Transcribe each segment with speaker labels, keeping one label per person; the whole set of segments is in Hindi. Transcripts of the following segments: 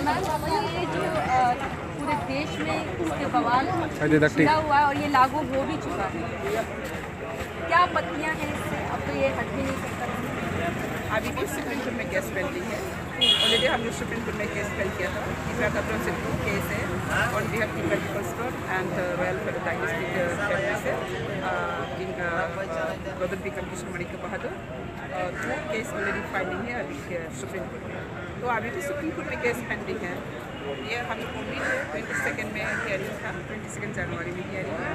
Speaker 1: ये जो पूरे देश में इसके बवाल छिड़ा हुआ है और ये लागू हो भी चुका है, क्या आपत्तियाँ हैं इससे? अब तो ये हट भी नहीं सकता।
Speaker 2: अभी भी सुप्रीम कोर्ट में केस पेंडिंग है। ऑलरेडी हम लोग सुप्रीम कोर्ट में केस फाइल किया था। तीसरा का तरफ से 2 केस है on behalf of peoples court and royal dynastic family से जिनका गौतम पीकम Kishan Manik Bahadur 2 case already filing है अभी सुप्रीम कोर्ट में। तो अभी भी सुप्रीम कोर्ट में केस पेंडिंग है। ये हम लोग उम्मीद है 22 में हियरिंग था, 22 जनवरी में हियरिंग है।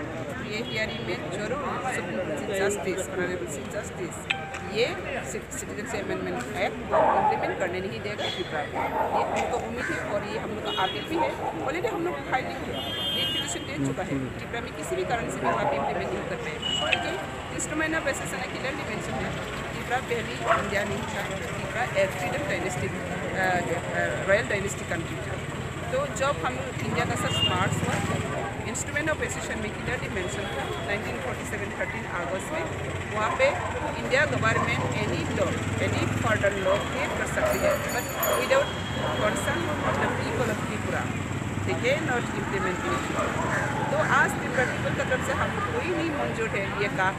Speaker 2: ये हियरिंग में जरूर supreme court chief justice honourable chief justice ये सिटीजनशिप अमेंडमेंट एक्ट को इम्प्लीमेंट करने नहीं देगा त्रिपुरा को। ये हमको उम्मीद है और ये हम लोग का अपील भी है। ऑलरेडी हम लोग फाइलिंग है, ये पिटीशन दे चुका है। त्रिपुरा में किसी भी कारण से भी वहाँ पर इम्प्लीमेंट नहीं कर पाएगा क्योंकि इंस्ट्रूमेंट ऑफ एसेसन क्लियरली मेंशन है त्रिपुरा पहली इंडिया नहीं था, Tripura freedom dynastic royal dynastic country था। तो जब हम इंडिया का सब स्मार्ट हुआ इंस्ट्रूमेंट ऑफ एसेसन में क्लियरली मेंशन था 1947 13 अगस्त में, वहाँ पे India government any law any further law create कर सकती है but without concern of the people of Tripura they can not implement it. तो आज त्रिपुरा पीपल का तरफ से हम कोई नहीं मंजूर है ये का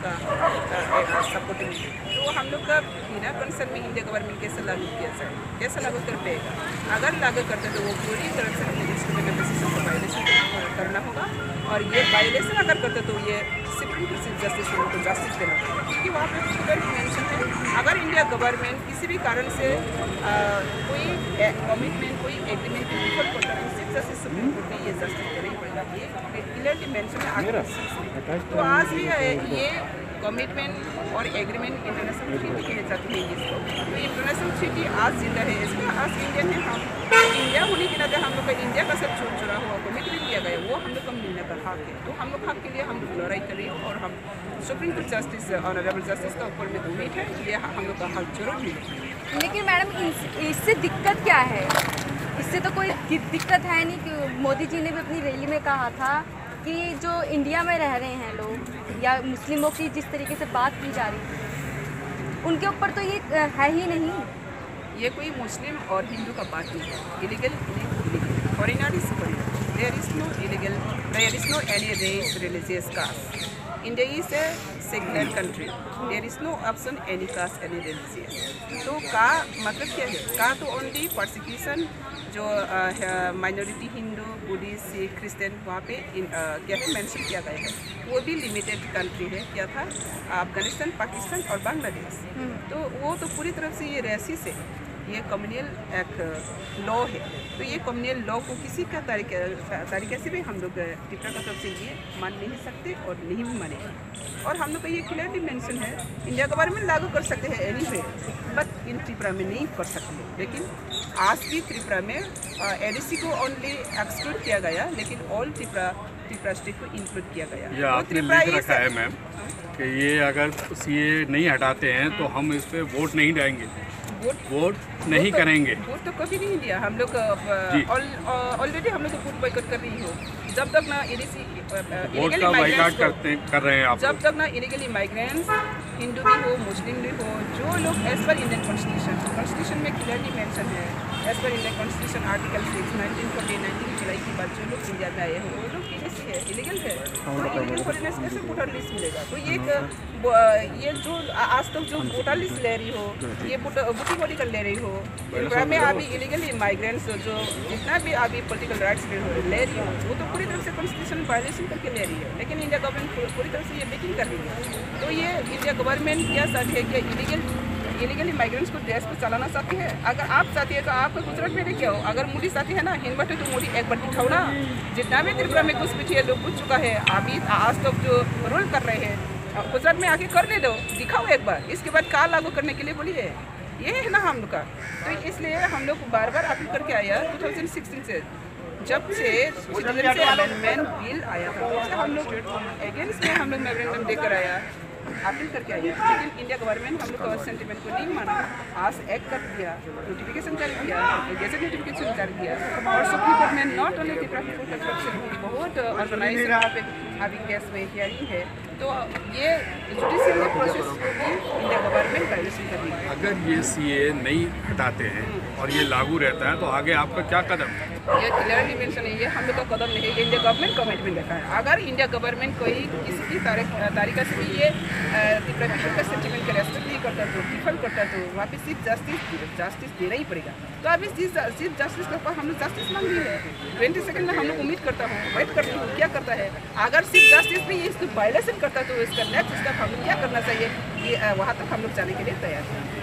Speaker 2: सपोर्ट में। तो हम लोग का बिना कंसर्न में इंडिया गवर्नमेंट कैसे लागू किया जाए, कैसे लागू कर पाएगा? अगर लागू करते तो वो पूरी तरह से हमें इंस्ट्रूमेंट ऑफ एसेसन को वायलेशन करना होगा और ये वायलेशन अगर करते तो ये सुप्रीम कोर्ट चीफ जस्टिस को जस्टिस देना होगा क्योंकि वहाँ पे क्लियरली मेंशन है अगर इंडिया गवर्नमेंट किसी भी कारण से कोई कमिटमेंट कोई एग्रीमेंट डिफर करता है चीफ जस्टिस सुप्रीम कोर्ट में ये जस्टिस देना ही पड़ेगा। ये क्लियरली मेंशन है। तो आज भी ये कमिटमेंट और एग्रीमेंट इंटरनेशनल ट्रीटी कहे जाती है इसको। तो इंटरनेशनल ट्रीटी आज जिंदा है, इसमें आज इंडियन है। हम इंडिया होने के नाते हम लोग का इंडिया का सब चुरा हुआ कमिटमेंट किया गया वो हम लोग का मिलने का हक है। तो हम लोग हक के लिए हम लोग लड़ाई कर रही हो और हम supreme court justice honourable justice का ऊपर में उम्मीद है ये हम लोग का हक जरूर मिले।
Speaker 1: लेकिन मैडम इससे दिक्कत क्या है? इससे तो कोई दिक्कत है नहीं कि मोदी जी ने भी अपनी रैली में कहा था कि जो इंडिया में रह रहे हैं लोग या मुस्लिमों की जिस तरीके से बात की जा रही है उनके ऊपर तो ये है ही नहीं।
Speaker 2: ये कोई मुस्लिम और हिंदू का बात नहीं है। Illegal foreigner is foreigner, there is no illegal, there is no any race religious caste. India is a secular country, there is no option any caste any religious. तो का मतलब क्या है? का तो ओनली परसिक्यूशन जो minority Hindu Buddhist Sikh Christian वहाँ पे क्या है मेंशन किया गया है, वो भी लिमिटेड कंट्री है। क्या था? अफगानिस्तान पाकिस्तान और बांग्लादेश। तो वो तो पूरी तरफ से ये रेसिस है, ये कम्युनल एक लॉ है। तो ये कम्युनल लॉ को किसी का तरीके से भी हम लोग त्रिपुरा का तरफ से ये मान नहीं सकते और नहीं भी मानेंगे। और हम लोग का ये क्लियरली मेंशन है इंडिया गवर्नमेंट लागू कर सकते हैं एनीवे बट इन त्रिपुरा में नहीं कर सकते। लेकिन आज भी त्रिपुरा में एडीसी को ओनली एक्सक्लूड किया गया लेकिन ऑल त्रिपुरा स्टेट को इंक्लूड किया गया।
Speaker 3: ये आपने लिख रखा है मैम कि ये अगर ये नहीं हटाते हैं तो हम इस पर वोट नहीं देंगे, वोट नहीं करेंगे।
Speaker 2: वोट तो कभी नहीं दिया हम लोग। ऑलरेडी हम लोग वोट बॉयकॉट कर रही हो जब तक ना एडीसी
Speaker 3: वोट का बाइकआउट कर रहे हैं आप।
Speaker 2: जब तक ना इलीगली माइग्रेंट्स हिंदू भी हो मुस्लिम भी हो जो लोग एज पर इंडियन कॉन्स्टिट्यूशन में क्लियरली मेंशन है as per Indian constitution article 6 1949 जुलाई के बाद जो लोग इंडिया में आए हैं वो लोग एडीसी है, इलीगल है। तो इलीगल फॉरेनर्स कैसे वोटर लिस्ट मिलेगा? तो ये जो आज तक जो वोटर लिस्ट ले रही हो ये बुटी बॉडी कर ले रही हो त्रिपुरा में अभी इलीगली माइग्रेंट्स जो जितना भी अभी पॉलिटिकल राइट्स ले रही हो वो तो पूरी तरह से कॉन्स्टिट्यूशन वायलेशन करके ले रही है। लेकिन इंडिया गवर्नमेंट पूरी तरह से ये बेकिंग कर रही है। तो ये इंडिया गवर्नमेंट क्या चाहती है कि इलीगली माइग्रेंट्स को देश को चलाना चाहती है? अगर आप चाहती है तो आप गुजरात में लेके आओ। अगर मोदी चाहती है ना हिंदू तो मोदी एक बार दिखाओ ना। जितना भी त्रिपुरा में कुछ पीछे लोग पूछ चुका है अभी आज तक जो रूल कर रहे हैं गुजरात में आके कर ले दो, दिखाओ एक बार। इसके बाद का लागू करने के लिए बोलिए, ये है ना हम लोग का। तो इसलिए हम लोग बार बार अपील करके आया 2016 से जब से सिटीजनशिप अमेंडमेंट बिल आया था तो हम लोग अगेंस्ट में हम लोग मेमोरेंडम देकर आया अपील करके आया। लेकिन इंडिया गवर्नमेंट हम लोग का सेंटिमेंट को नहीं माना, आज एक्ट कर दिया, नोटिफिकेशन जारी किया, गैजेट नोटिफिकेशन जारी किया और सुप्रीम कोर्ट में not only Tripura people construction बहुत ऑर्गेनाइज वहाँ पे अभी केस में हियरिंग है। तो ये जुडिशियल प्रोसेस को भी इंडिया गवर्नमेंट रेगुलेशन करने की।
Speaker 3: अगर ये सीए नहीं हटाते हैं और ये लागू रहता है तो आगे आपका क्या कदम है?
Speaker 2: ये क्लियरली मेंशन है, ये हम लोग का कदम नहीं है, इंडिया गवर्नमेंट कमेंट में लिखा है। अगर इंडिया गवर्नमेंट कोई किसी की तारीखा से भी ये डिप्रेशन का सेंटिमेंट का रेस्पेक्ट नहीं करता तो डिफर करता तो वहाँ पे सिर्फ जस्टिस देना ही पड़ेगा। तो अभी सिर्फ जस्टिस के ऊपर हम लोग जस्टिस मांग रही है। 22 सेकंड में हम लोग उम्मीद करता हूँ, वेट करती हूँ क्या करता है। अगर सिर्फ जस्टिस भी इसको वायलेशन करता तो इसका नेक्स्ट स्टेप हम लोग क्या करना चाहिए, ये वहाँ तक हम लोग जाने के लिए तैयार हैं।